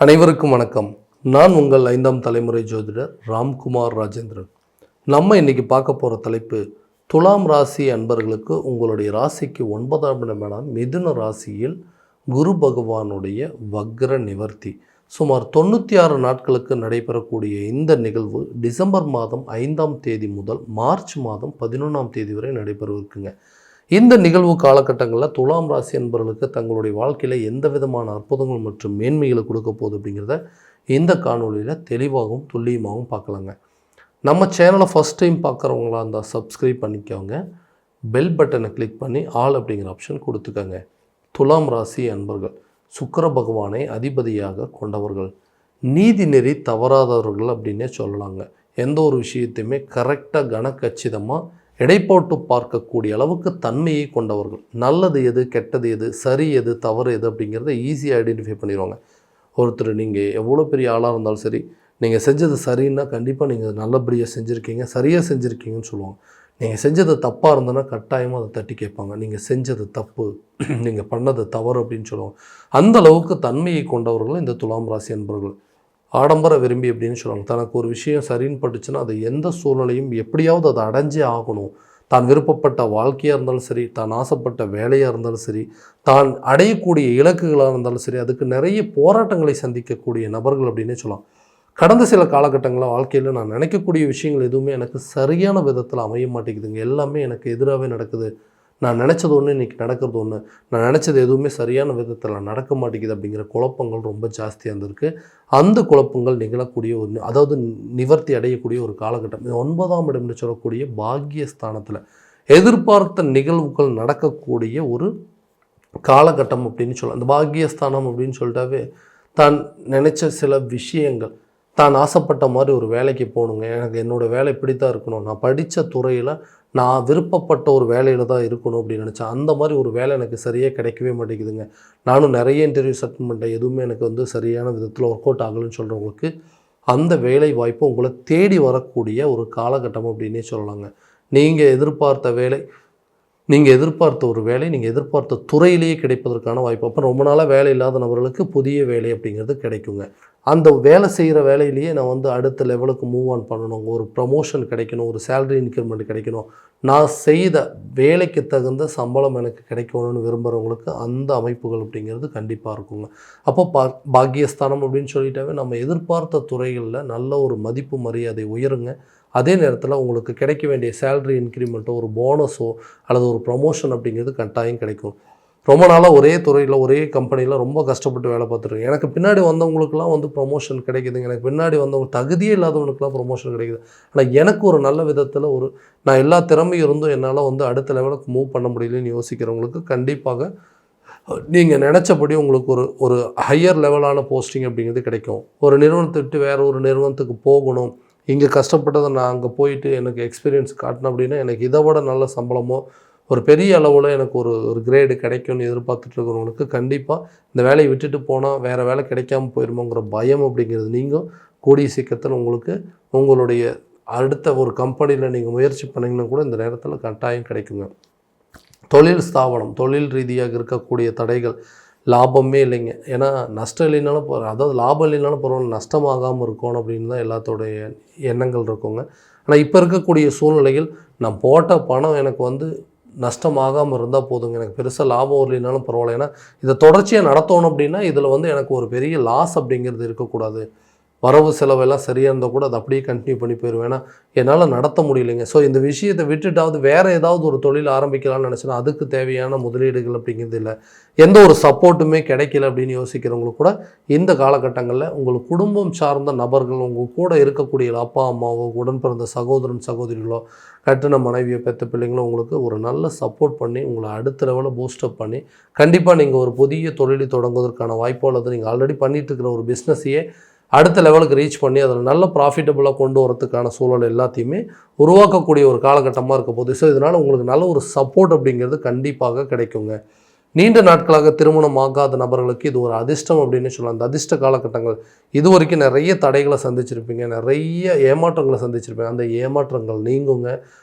அனைவருக்கும் வணக்கம். நான் உங்கள் 5ஆம் தலைமுறை ஜோதிடர் ராம்குமார் ராஜேந்திரன். நம்ம இன்னைக்கு பார்க்க போகிற தலைப்பு, துலாம் ராசி அன்பர்களுக்கு உங்களுடைய ராசிக்கு 9ஆம் இடமான மிதுன ராசியில் குரு பகவானுடைய வக்ர நிவர்த்தி சுமார் 96 நாட்களுக்கு நடைபெறக்கூடிய இந்த நிகழ்வு டிசம்பர் மாதம் 5ஆம் தேதி முதல் மார்ச் மாதம் 11ஆம் தேதி வரை நடைபெறவிருக்குங்க. இந்த நிகழ்வு காலகட்டங்களில் துலாம் ராசி என்பவர்களுக்கு தங்களுடைய வாழ்க்கையில் எந்த விதமான அற்புதங்கள் மற்றும் மேன்மைகளை கொடுக்க போகுது அப்படிங்கிறத இந்த காணொலியில் தெளிவாகவும் துல்லியமாகவும் பார்க்கலாங்க. நம்ம சேனலை ஃபஸ்ட் டைம் பார்க்குறவங்களா இருந்தால் சப்ஸ்கிரைப் பண்ணிக்கோங்க. பெல் பட்டனை கிளிக் பண்ணி ஆல் அப்படிங்கிற ஆப்ஷன் கொடுத்துக்கோங்க. துலாம் ராசி அன்பர்கள் சுக்கிர பகவானை அதிபதியாக கொண்டவர்கள், நீதி நெறி தவறாதவர்கள் அப்படின்னே சொல்லலாங்க. எந்த ஒரு விஷயத்தையுமே கரெக்டாக கனக்கச்சிதமாக எடை போட்டு பார்க்கக்கூடிய அளவுக்கு தன்மையை கொண்டவர்கள். நல்லது எது, கெட்டது எது, சரி எது, தவறு எது அப்படிங்கிறத ஈஸியாக ஐடென்டிஃபை பண்ணிடுவாங்க. ஒருத்தர் நீங்கள் எவ்வளோ பெரிய ஆளாக இருந்தாலும் சரி, நீங்கள் செஞ்சது சரின்னா கண்டிப்பாக நீங்கள் நல்லபடியாக செஞ்சுருக்கீங்க, சரியாக செஞ்சுருக்கீங்கன்னு சொல்லுவாங்க. நீங்கள் செஞ்சது தப்பாக இருந்ததுன்னா கட்டாயமாக அதை தட்டி கேட்பாங்க. நீங்கள் செஞ்சது தப்பு, நீங்கள் பண்ணது தவறு அப்படின்னு சொல்லுவாங்க. அந்த அளவுக்கு தன்மையை கொண்டவர்கள் இந்த துலாம் ராசி என்பவர்கள். ஆடம்பர விரும்பி அப்படின்னு சொல்லுவாங்க. தனக்கு ஒரு விஷயம் சரின்னு பட்டுச்சுன்னா அதை எந்த சூழ்நிலையும் எப்படியாவது அதை அடைஞ்சே ஆகணும். தான் விருப்பப்பட்ட வாழ்க்கையாக இருந்தாலும் சரி, தான் ஆசைப்பட்ட வேலையாக இருந்தாலும் சரி, தான் அடையக்கூடிய இலக்குகளாக இருந்தாலும் சரி, அதுக்கு நிறைய போராட்டங்களை சந்திக்கக்கூடிய நபர்கள் அப்படின்னே சொல்லலாம். கடந்த சில காலகட்டங்களில் வாழ்க்கையில் நான் நினைக்கக்கூடிய விஷயங்கள் எதுவுமே எனக்கு சரியான விதத்தில் அமைய மாட்டேங்குதுங்க. எல்லாமே எனக்கு எதிராகவே நடக்குது. நான் நினச்சது ஒன்று, இன்றைக்கி நடக்கிறது ஒன்று. நான் நினச்சது எதுவுமே சரியான விதத்தில் நடக்க மாட்டேங்குது அப்படிங்கிற குழப்பங்கள் ரொம்ப ஜாஸ்தியாக இருந்திருக்கு. அந்த குழப்பங்கள் நிகழக்கூடிய ஒரு, அதாவது நிவர்த்தி அடையக்கூடிய ஒரு காலகட்டம். 9ஆம் இடம்னு சொல்லக்கூடிய பாக்கியஸ்தானத்தில் எதிர்பார்த்த நிகழ்வுகள் நடக்கக்கூடிய ஒரு காலகட்டம் அப்படின்னு சொல்லலாம். அந்த பாக்கியஸ்தானம் அப்படின்னு சொல்லிட்டாவே தான் நினச்ச சில விஷயங்கள், தான் ஆசைப்பட்ட மாதிரி ஒரு வேலைக்கு போகணுங்க, எனக்கு என்னோடய வேலை இப்படி தான் இருக்கணும், நான் படித்த துறையில் நான் விருப்பப்பட்ட ஒரு வேலையில் தான் இருக்கணும் அப்படின்னு நினச்சேன். அந்த மாதிரி ஒரு வேலை எனக்கு சரியாக கிடைக்கவே மாட்டேங்குதுங்க. நானும் நிறைய இன்டர்வியூஸ் அட்டெண்ட் பண்ணிட்டேன், எதுவுமே எனக்கு சரியான விதத்தில் ஒர்க் அவுட் ஆகலைன்னு சொல்கிறவங்களுக்கு அந்த வேலை வாய்ப்பு உங்களை தேடி வரக்கூடிய ஒரு காலகட்டம் அப்படின்னே சொல்லலாங்க. நீங்கள் எதிர்பார்த்த வேலை, நீங்கள் எதிர்பார்த்த ஒரு வேலை, நீங்கள் எதிர்பார்த்த துறையிலேயே கிடைப்பதற்கான வாய்ப்பு. அப்போ ரொம்ப நாளாக வேலை இல்லாத நபர்களுக்கு புதிய வேலை அப்படிங்கிறது கிடைக்குங்க. அந்த வேலை செய்கிற வேலையிலேயே நான் அடுத்த லெவலுக்கு மூவ் ஆன் பண்ணணும், ஒரு ப்ரமோஷன் கிடைக்கணும், ஒரு சேலரி இன்க்ரிமெண்ட் கிடைக்கணும், நான் செய்த வேலைக்கு தகுந்த சம்பளம் எனக்கு கிடைக்கணும்னு விரும்புகிறவங்களுக்கு அந்த அமைப்புகள் அப்படிங்கிறது கண்டிப்பாக இருக்குங்க. அப்போ பாக்கியஸ்தானம் அப்படின்னு சொல்லிட்டாவே நம்ம எதிர்பார்த்த துறைகளில் நல்ல ஒரு மதிப்பு மரியாதை உயருங்க. அதே நேரத்தில் உங்களுக்கு கிடைக்க வேண்டிய சேலரி இன்க்ரிமெண்ட்டோ, ஒரு போனஸோ அல்லது ஒரு ப்ரமோஷன் அப்படிங்கிறது கட்டாயம் கிடைக்கும். ரொம்ப நாளாக ஒரே துறையில் ஒரே கம்பெனியில் ரொம்ப கஷ்டப்பட்டு வேலை பார்த்துருக்கேன். எனக்கு பின்னாடி வந்தவங்களுக்குலாம் ப்ரொமோஷன் கிடைக்குதுங்க. எனக்கு பின்னாடி வந்தவங்க தகுதியே இல்லாதவங்களுக்குலாம் ப்ரொமோஷன் கிடைக்குது. ஆனால் எனக்கு ஒரு நல்ல விதத்தில் நான் எல்லா திறமையும் இருந்தும் என்னால் அடுத்த லெவலுக்கு மூவ் பண்ண முடியலன்னு யோசிக்கிறவங்களுக்கு கண்டிப்பாக நீங்கள் நினச்சபடி உங்களுக்கு ஒரு ஹையர் லெவலான போஸ்டிங் அப்படிங்கிறது கிடைக்கும். ஒரு நிறுவனத்தை விட்டு வேறு ஒரு நிறுவனத்துக்கு போகணும், இங்கே கஷ்டப்பட்டதை நான் அங்கே போயிட்டு எனக்கு எக்ஸ்பீரியன்ஸ் காட்டினேன் அப்படின்னா எனக்கு இதை விட நல்ல சம்பளமோ ஒரு பெரிய அளவில் எனக்கு ஒரு கிரேடு கிடைக்கும்னு எதிர்பார்த்துட்டு இருக்கிறவங்களுக்கு கண்டிப்பாக இந்த வேலையை விட்டுட்டு போனால் வேறு வேலை கிடைக்காம போயிருமோங்கிற பயம் அப்படிங்கிறது நீங்கள் கூடிய சீக்கிரத்தில் உங்களுக்கு உங்களுடைய அடுத்த ஒரு கம்பெனியில் நீங்கள் முயற்சி பண்ணிங்கன்னா கூட இந்த நேரத்தில் கட்டாயம் கிடைக்குங்க. தொழில் ஸ்தாபனம், தொழில் ரீதியாக இருக்கக்கூடிய தடைகள், லாபமே இல்லைங்க. ஏன்னா நஷ்டம் இல்லைனாலும் அதாவது லாபம் இல்லைனாலும் பரவாயில்ல, நஷ்டமாகாமல் இருக்கணும் அப்படின்னு தான் எல்லாத்தோடைய எண்ணங்கள் இருக்குங்க. ஆனால் இப்போ இருக்கக்கூடிய சூழ்நிலையில் நான் போட்ட பணம் எனக்கு நஷ்டமாகாமல் இருந்தால் போதுங்க, எனக்கு பெருசாக லாபம் வரலைனாலும் பரவாயில்ல. ஏன்னா இதை தொடர்ச்சியாக நடத்தணும் அப்படின்னா இதில் எனக்கு ஒரு பெரிய லாஸ் அப்படிங்கிறது இருக்கக்கூடாது. வரவு செலவெல்லாம் சரியாக இருந்தால் கூட அதை அப்படியே கண்டினியூ பண்ணி போயிடுவேன். ஏன்னா என்னால் நடத்த முடியலைங்க. ஸோ இந்த விஷயத்தை விட்டுட்டாவது வேறு ஏதாவது ஒரு தொழில் ஆரம்பிக்கலாம்னு நினச்சேன்னா அதுக்கு தேவையான முதலீடுகள் அப்படிங்கிறது இல்லை, எந்த ஒரு சப்போர்ட்டுமே கிடைக்கல அப்படின்னு யோசிக்கிறவங்களுக்கு கூட இந்த காலகட்டங்களில் உங்கள் குடும்பம் சார்ந்த நபர்கள், உங்கள் கூட இருக்கக்கூடிய அப்பா அம்மாவோ, உடன் பிறந்த சகோதரன் சகோதரிகளோ, கட்டின மனைவியோ, பெற்ற பிள்ளைங்களோ உங்களுக்கு ஒரு நல்ல சப்போர்ட் பண்ணி உங்களை அடுத்த லெவலில் பூஸ்டப் பண்ணி கண்டிப்பாக நீங்கள் ஒரு புதிய தொழிலை தொடங்குவதற்கான வாய்ப்போ அல்லது நீங்கள் ஆல்ரெடி பண்ணிகிட்டு இருக்கிற ஒரு பிஸ்னஸையே அடுத்த லெவலுக்கு ரீச் பண்ணி அதில் நல்ல ப்ராஃபிட்டபுளாக கொண்டு வரதுக்கான சூழல் எல்லாத்தையுமே உருவாக்கக்கூடிய ஒரு காலகட்டமாக இருக்க போகுது. ஸோ இதனால் உங்களுக்கு நல்ல ஒரு சப்போர்ட் அப்படிங்கிறது கண்டிப்பாக கிடைக்குங்க. நீண்ட நாட்களாக திருமணம் ஆகாத நபர்களுக்கு இது ஒரு அதிர்ஷ்டம் அப்படின்னு சொல்லலாம். அந்த அதிர்ஷ்ட காலகட்டங்கள் இது வரைக்கும் நிறைய தடைகளை சந்திச்சிருப்பீங்க, நிறைய ஏமாற்றங்களை சந்திச்சிருப்பீங்க. அந்த ஏமாற்றங்கள் நீங்குங்க.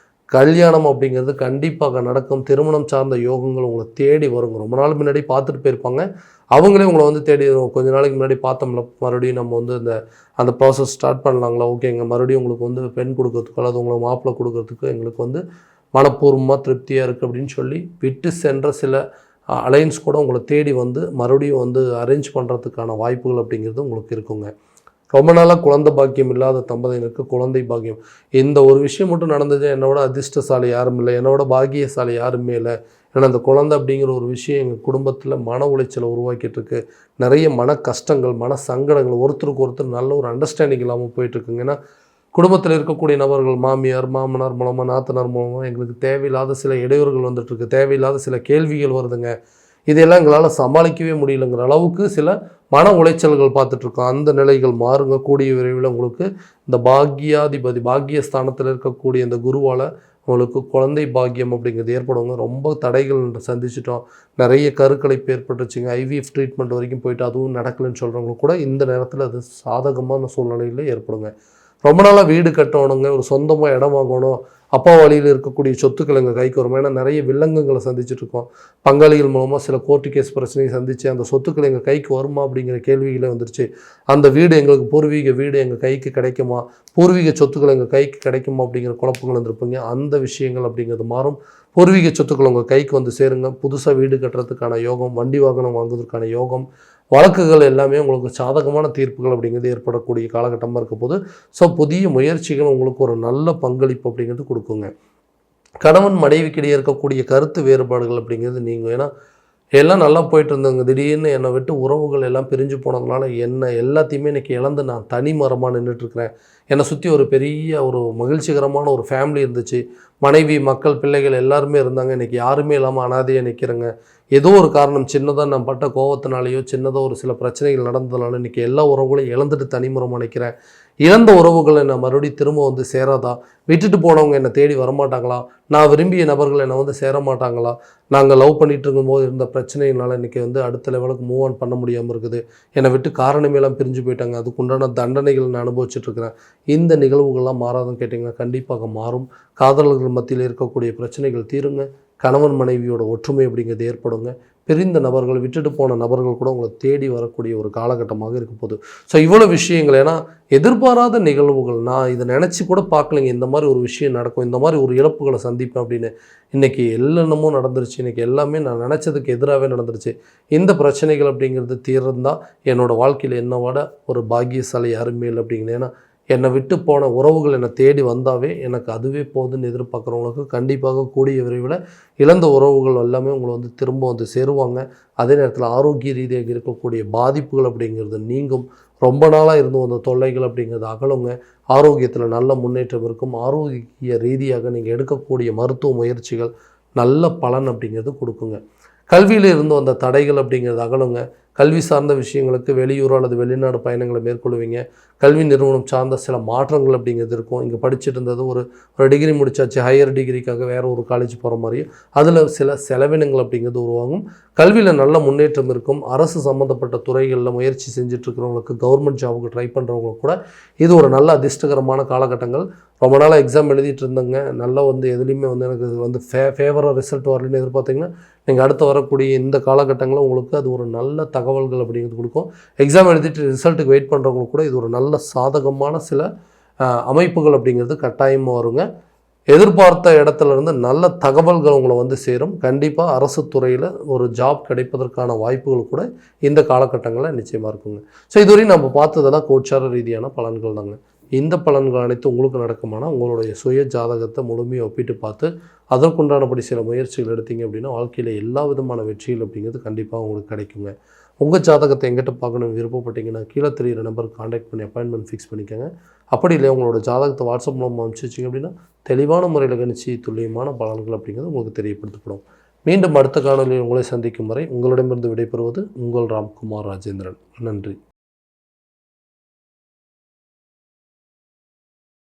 கல்யாணம் அப்படிங்கிறது கண்டிப்பாக நடக்கும். திருமணம் சார்ந்த யோகங்கள் உங்களை தேடி வருங்க. ரொம்ப நாள் முன்னாடி பார்த்துட்டு போயிருப்பாங்க. அவங்களே உங்களை வந்து தேடி கொஞ்ச நாளைக்கு முன்னாடி பார்த்தோம்ல, மறுபடியும் நம்ம வந்து அந்த ப்ராசஸ் ஸ்டார்ட் பண்ணலாங்களா? ஓகேங்க. மறுபடியும் உங்களுக்கு வந்து பெண் கொடுக்கறதுக்கோ அல்லது உங்களுக்கு மாப்பிள்ளை கொடுக்கறதுக்கோ எங்களுக்கு வந்து மனப்பூர்வமாக திருப்தியாக இருக்குது அப்படின்னு சொல்லி விட்டு சென்ற சில அலைன்ஸ் கூட உங்களை தேடி வந்து மறுபடியும் வந்து அரேஞ்ச் பண்ணுறதுக்கான வாய்ப்புகள் அப்படிங்கிறது உங்களுக்கு இருக்குங்க. ரொம்ப நாளாக குழந்தை பாக்கியம் இல்லாத தம்பதியினருக்கு குழந்தை பாக்கியம். இந்த ஒரு விஷயம் மட்டும் நடந்தது, என்னோட அதிர்ஷ்டசாலி யாரும் இல்லை, என்னோட பாக்கியசாலி யாருமே இல்லை. ஏன்னா அந்த குழந்தை அப்படிங்கிற ஒரு விஷயம் எங்கள் குடும்பத்தில் மன உளைச்சலை உருவாக்கிட்டு இருக்கு. நிறைய மன கஷ்டங்கள், மன சங்கடங்கள், ஒருத்தருக்கு ஒருத்தர் நல்ல ஒரு அண்டர்ஸ்டாண்டிங் இல்லாமல் போயிட்டுருக்குங்க. ஏன்னா குடும்பத்தில் இருக்கக்கூடிய நபர்கள் மாமியார் மாமனார் மூலமாக நாத்தனார் மூலமாக எங்களுக்கு தேவையில்லாத சில இடையூறுகள் வந்துட்டுருக்கு, தேவையில்லாத சில கேள்விகள் வருதுங்க. இதெல்லாம் எங்களால் சமாளிக்கவே முடியலைங்கிற அளவுக்கு சில மன உளைச்சல்கள் பார்த்துட்ருக்கோம். அந்த நிலைகள் மாறுங்க. கூடிய விரைவில் உங்களுக்கு இந்த பாக்கியாதிபதி பாக்கியஸ்தானத்தில் இருக்கக்கூடிய இந்த குருவால் உங்களுக்கு குழந்தை பாக்கியம் அப்படிங்கிறது ஏற்படுங்க. ரொம்ப தடைகள் சந்திச்சிட்டோம், நிறைய கருக்கலைப்பு ஏற்பட்டுச்சுங்க, ஐவிஎஃப் ட்ரீட்மெண்ட் வரைக்கும் போயிட்டு அதுவும் நடக்கலைன்னு சொல்கிறவங்களுக்கு கூட இந்த நேரத்தில் அது சாதகமான சூழ்நிலையில் ஏற்படுங்க. ரொம்ப நாளாக வீடு கட்டணுங்க, ஒரு சொந்தமாக இடம் வாங்கணும், அப்பா வழியில் இருக்கக்கூடிய சொத்துக்கள் எங்கள் கைக்கு வரும். ஏன்னா நிறைய வில்லங்கங்களை சந்திச்சுட்ருக்கோம். பங்காளிகள் மூலமாக சில கோர்ட்டு கேஸ் பிரச்சனையை சந்தித்து அந்த சொத்துக்கள் எங்கள் கைக்கு வருமா அப்படிங்கிற கேள்விகளே வந்துருச்சு. அந்த வீடு எங்களுக்கு பூர்வீக வீடு எங்கள் கைக்கு கிடைக்குமா, பூர்வீக சொத்துக்கள் எங்கள் கைக்கு கிடைக்குமா அப்படிங்கிற குழப்பங்கள் இருந்திருப்பீங்க. அந்த விஷயங்கள் அப்படிங்கிறது மாறும். பூர்வீக சொத்துக்கள் உங்கள் கைக்கு வந்து சேருங்க. புதுசாக வீடு கட்டுறதுக்கான யோகம், வண்டி வாகனம் வாங்குவதற்கான யோகம், வழக்குகள் எல்லாமே உங்களுக்கு சாதகமான தீர்ப்புகள் அப்படிங்கிறது ஏற்படக்கூடிய காலகட்டமாக இருக்க போது. ஸோ புதிய முயற்சிகள் உங்களுக்கு ஒரு நல்ல பங்களிப்பு அப்படிங்கிறது கொடுக்குங்க. கணவன் மனைவிக்கிடையே இருக்கக்கூடிய கருத்து வேறுபாடுகள் அப்படிங்கிறது நீங்கள், ஏன்னா எல்லாம் நல்லா போயிட்டு இருந்தவங்க திடீர்னு என்னை விட்டு உறவுகள் எல்லாம் பிரிஞ்சு போனதுனால எல்லாத்தையுமே இன்றைக்கி இழந்து நான் தனி மரமாக நின்றுட்டுருக்கிறேன். என்னை சுற்றி ஒரு பெரிய ஒரு மகிழ்ச்சிகரமான ஒரு ஃபேமிலி இருந்துச்சு, மனைவி மக்கள் பிள்ளைகள் எல்லாருமே இருந்தாங்க. இன்றைக்கி யாருமே இல்லாமல் அனாதையாக நிற்கிறேங்க. ஏதோ ஒரு காரணம், சின்னதாக நான் பட்ட கோவத்தினாலேயோ சின்னதாக ஒரு சில பிரச்சனைகள் நடந்ததுனால இன்றைக்கி எல்லா உறவுகளையும் இழந்துட்டு தனிமரமாக நிற்கிறேன். இழந்த உறவுகள் என்னை மறுபடியும் திரும்ப வந்து சேராதா? விட்டுட்டு போனவங்க என்னை தேடி வரமாட்டாங்களா? நான் விரும்பிய நபர்கள் என்னை வந்து சேர மாட்டாங்களா? நாங்கள் லவ் பண்ணிகிட்டு இருக்கும்போது இருந்த பிரச்சனைகளால் இன்றைக்கி வந்து அடுத்த லெவலுக்கு மூவ் ஆன் பண்ண முடியாமல் இருக்குது. என்னை விட்டு காரணமேலாம் பிரிஞ்சு போயிட்டாங்க, அதுக்குண்டான தண்டனைகள் நான் அனுபவிச்சுட்ருக்கிறேன். இந்த நிகழ்வுகள்லாம் மாறாதுன்னு கேட்டிங்கன்னா கண்டிப்பாக மாறும். காதலர்கள் மத்தியில் இருக்கக்கூடிய பிரச்சனைகள் தீருங்க. கணவன் மனைவியோட ஒற்றுமை அப்படிங்கிறது ஏற்படுங்க. பிரிந்த நபர்கள், விட்டுட்டு போன நபர்கள் கூட உங்களை தேடி வரக்கூடிய ஒரு காலகட்டமாக இருக்க போகுது. ஸோ இவ்வளோ விஷயங்கள், ஏன்னா எதிர்பாராத நிகழ்வுகள், நான் இதை நினச்சி கூட பார்க்கலைங்க இந்த மாதிரி ஒரு விஷயம் நடக்கும், இந்த மாதிரி ஒரு இழப்புகளை சந்திப்பேன் அப்படின்னு. இன்றைக்கி என்னென்னமோ நடந்துருச்சு, இன்றைக்கி எல்லாமே நான் நினச்சதுக்கு எதிராகவே நடந்துருச்சு. இந்த பிரச்சனைகள் அப்படிங்கிறது தீர்ந்தால் என்னோடய வாழ்க்கையில் என்னோட ஒரு பாக்கியசாலி யாருமே இல்லை அப்படிங்கிறது. ஏன்னா என்னை விட்டு போன உறவுகள் என்னை தேடி வந்தாவே எனக்கு அதுவே போதுன்னு எதிர்பார்க்குறவங்களுக்கு கண்டிப்பாக கூடிய விரைவில் இழந்த உறவுகள் எல்லாமே உங்களை வந்து திரும்ப வந்து சேருவாங்க. அதே நேரத்தில் ஆரோக்கிய ரீதியாக இருக்கக்கூடிய பாதிப்புகள் அப்படிங்கிறது நீங்கும். ரொம்ப நாளாக இருந்து வந்த தொல்லைகள் அப்படிங்கிறது அகலுங்க. ஆரோக்கியத்தில் நல்ல முன்னேற்றம் இருக்கும். ஆரோக்கிய ரீதியாக நீங்கள் எடுக்கக்கூடிய மருத்துவ முயற்சிகள் நல்ல பலன் அப்படிங்கிறது கொடுக்குங்க. கல்வியில் இருந்து வந்த தடைகள் அப்படிங்கிறது அகலுங்க. கல்வி சார்ந்த விஷயங்களுக்கு வெளியூர் அல்லது வெளிநாடு பயணங்களை மேற்கொள்வீங்க. கல்வி நிறுவனம் சார்ந்த சில மாற்றங்கள் அப்படிங்கிறது இருக்கும். இங்கே படிச்சுட்டு இருந்தது ஒரு டிகிரி முடிச்சாச்சு, ஹையர் டிகிரிக்காக வேறு ஒரு காலேஜ் போகிற மாதிரியும் அதில் சில செலவினங்கள் அப்படிங்கிறது உருவாகும். கல்வியில் நல்ல முன்னேற்றம் இருக்கும். அரசு சம்மந்தப்பட்ட துறைகளில் முயற்சி செஞ்சுட்ருக்கிறவங்களுக்கு, கவர்மெண்ட் ஜாபுக்கு ட்ரை பண்ணுறவங்களுக்கு கூட இது ஒரு நல்ல அதிர்ஷ்டகரமான காலகட்டங்கள். ரொம்ப நாளாக எக்ஸாம் எழுதிட்டு இருந்தேங்க, நல்லா வந்து எதுலேயுமே வந்து எனக்கு வந்து ஃபேவராக ரிசல்ட் வரலன்னு எதிர்பார்த்திங்கன்னா நீங்கள் அடுத்து வரக்கூடிய இந்த காலகட்டங்களில் உங்களுக்கு அது ஒரு நல்ல தகவல்கள் அப்படிங்கிறது கொடுக்கும். எக்ஸாம் எழுதிட்டு ரிசல்ட்டுக்கு வெயிட் பண்ணுறவங்களுக்கு கூட இது ஒரு நல்ல சாதகமான சில அமைப்புகள் அப்படிங்கிறது கட்டாயமாக வருங்க. எதிர்பார்த்த இடத்துலேருந்து நல்ல தகவல்கள் உங்களை வந்து சேரும். கண்டிப்பாக அரசு துறையில் ஒரு ஜாப் கிடைப்பதற்கான வாய்ப்புகள் கூட இந்த காலகட்டங்களில் நிச்சயமாக இருக்குங்க. ஸோ இதுவரையும் நம்ம பார்த்ததெல்லாம் கோச்சார ரீதியான பலன்கள் தாங்க. இந்த பலன்கள் அனைத்து உங்களுக்கு நடக்குமானால் உங்களுடைய சுய ஜாதகத்தை முழுமையாக ஒப்பிட்டு பார்த்து அதற்குண்டானபடி சில முயற்சிகள் எடுத்தீங்க அப்படின்னா வாழ்க்கையில் எல்லா விதமான வெற்றிகள் அப்படிங்கிறது கண்டிப்பாக உங்களுக்கு கிடைக்குங்க. உங்கள் ஜாதகத்தை எங்கிட்ட பார்க்கணும் விருப்பப்பட்டீங்கன்னா கீழே தெரிகிற நம்பருக்கு காண்டாக்ட் பண்ணி அப்பாயின்மெண்ட் ஃபிக்ஸ் பண்ணிக்கோங்க. அப்படி இல்லை உங்களோட ஜாதகத்தை வாட்ஸ்அப் மூலமாக அனுப்பிச்சி வச்சிங்க அப்படின்னா தெளிவான முறையில் கணிச்சு துல்லியமான பலன்கள் அப்படிங்கிறது உங்களுக்கு தெரியப்படுத்தப்படும். மீண்டும் அடுத்த காணொலியில் உங்களை சந்திக்கும் வரை உங்களிடமிருந்து விடைபெறுவது உங்கள் ராம்குமார் ராஜேந்திரன். நன்றி.